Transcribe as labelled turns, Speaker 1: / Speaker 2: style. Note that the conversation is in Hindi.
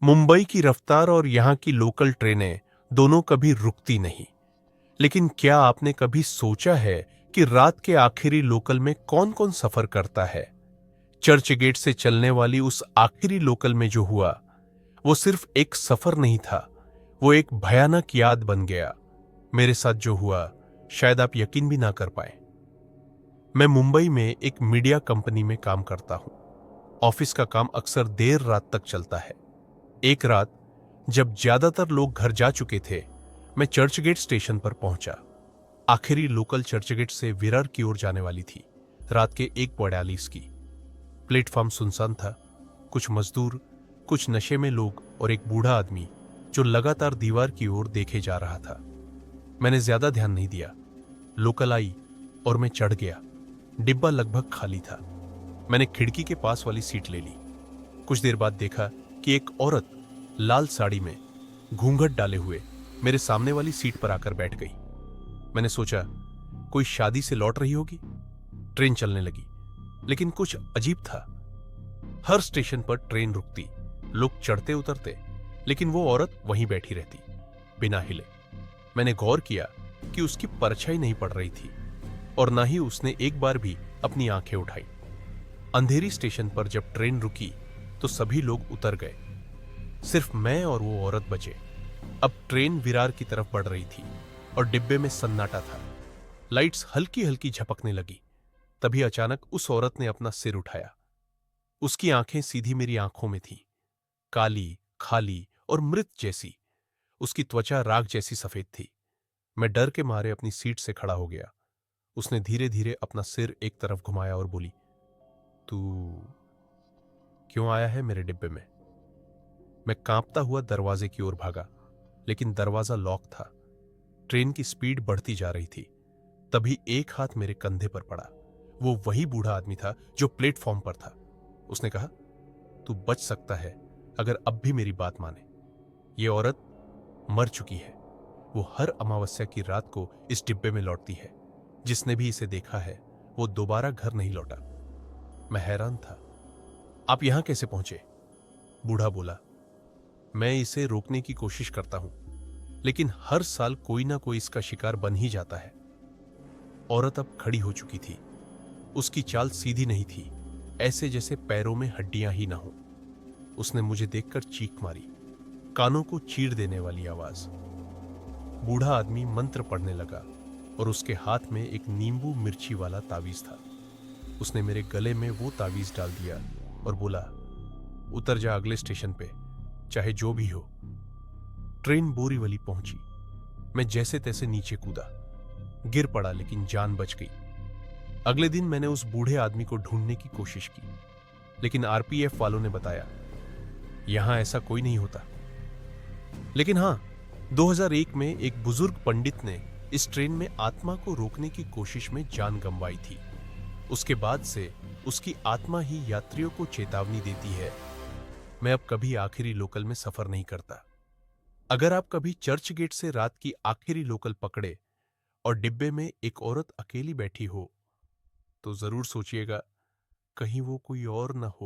Speaker 1: मुंबई की रफ्तार और यहाँ की लोकल ट्रेनें दोनों कभी रुकती नहीं। लेकिन क्या आपने कभी सोचा है कि रात के आखिरी लोकल में कौन कौन सफर करता है? चर्च गेट से चलने वाली उस आखिरी लोकल में जो हुआ, वो सिर्फ एक सफर नहीं था, वो एक भयानक याद बन गया। मेरे साथ जो हुआ, शायद आप यकीन भी ना कर पाए। मैं मुंबई में एक मीडिया कंपनी में काम करता हूं। ऑफिस का काम अक्सर देर रात तक चलता है। एक रात जब ज्यादातर लोग घर जा चुके थे, मैं चर्चगेट स्टेशन पर पहुंचा। आखिरी लोकल चर्चगेट से विरार की ओर जाने वाली थी। रात के 1:42 की। प्लेटफॉर्म सुनसान था। कुछ मजदूर, कुछ नशे में लोग और एक बूढ़ा आदमी जो लगातार दीवार की ओर देखे जा रहा था। मैंने ज्यादा ध्यान नहीं दिया। लोकल आई और मैं चढ़ गया। डिब्बा लगभग खाली था। मैंने खिड़की के पास वाली सीट ले ली। कुछ देर बाद देखा कि एक औरत लाल साड़ी में घूंघट डाले हुए मेरे सामने वाली सीट पर आकर बैठ गई। मैंने सोचा कोई शादी से लौट रही होगी। ट्रेन चलने लगी, लेकिन कुछ अजीब था। हर स्टेशन पर ट्रेन रुकती, लोग चढ़ते उतरते, लेकिन वो औरत वहीं बैठी रहती, बिना हिले। मैंने गौर किया कि उसकी परछाई नहीं पड़ रही थी और ना ही उसने एक बार भी अपनी आंखें उठाई। अंधेरी स्टेशन पर जब ट्रेन रुकी तो सभी लोग उतर गए। सिर्फ मैं और वो औरत बचे। अब ट्रेन विरार की तरफ बढ़ रही थी और डिब्बे में सन्नाटा था। लाइट्स हल्की हल्की झपकने लगी। तभी अचानक उस औरत ने अपना सिर उठाया। उसकी आंखें सीधी मेरी आंखों में थीं, काली, खाली और मृत जैसी। उसकी त्वचा राख जैसी सफेद थी। मैं डर के मारे अपनी सीट से खड़ा हो गया। उसने धीरे धीरे अपना सिर एक तरफ घुमाया और बोली, तू क्यों आया है मेरे डिब्बे में? मैं कांपता हुआ दरवाजे की ओर भागा, लेकिन दरवाजा लॉक था। ट्रेन की स्पीड बढ़ती जा रही थी। तभी एक हाथ मेरे कंधे पर पड़ा। वो वही बूढ़ा आदमी था जो प्लेटफॉर्म पर था। उसने कहा, तू बच सकता है अगर अब भी मेरी बात माने। ये औरत मर चुकी है। वो हर अमावस्या की रात को इस डिब्बे में लौटती है। जिसने भी इसे देखा है वो दोबारा घर नहीं लौटा। मैं हैरान था। आप यहां कैसे पहुंचे? बूढ़ा बोला, मैं इसे रोकने की कोशिश करता हूं, लेकिन हर साल कोई ना कोई इसका शिकार बन ही जाता है। औरत अब खड़ी हो चुकी थी। उसकी चाल सीधी नहीं थी, ऐसे जैसे पैरों में हड्डियां ही ना हो। उसने मुझे देखकर चीख मारी, कानों को चीर देने वाली आवाज। बूढ़ा आदमी मंत्र पढ़ने लगा और उसके हाथ में एक नींबू मिर्ची वाला तावीज था। उसने मेरे गले में वो तावीज डाल दिया और बोला, उतर जा अगले स्टेशन पे, चाहे जो भी हो। ट्रेन बोरीवली पहुंची। मैं जैसे तैसे नीचे कूदा, गिर पड़ा, लेकिन जान बच गई। अगले दिन मैंने उस बूढ़े आदमी को ढूंढने की कोशिश की, लेकिन आरपीएफ वालों ने बताया, यहां ऐसा कोई नहीं होता। लेकिन हां, 2001 में एक बुजुर्ग पंडित ने इस ट्रेन में आत्मा को रोकने की कोशिश में जान गंवाई थी। उसके बाद से उसकी आत्मा ही यात्रियों को चेतावनी देती है। मैं अब कभी आखिरी लोकल में सफर नहीं करता। अगर आप कभी चर्च गेट से रात की आखिरी लोकल पकड़े और डिब्बे में एक औरत अकेली बैठी हो, तो जरूर सोचिएगा, कहीं वो कोई और न हो।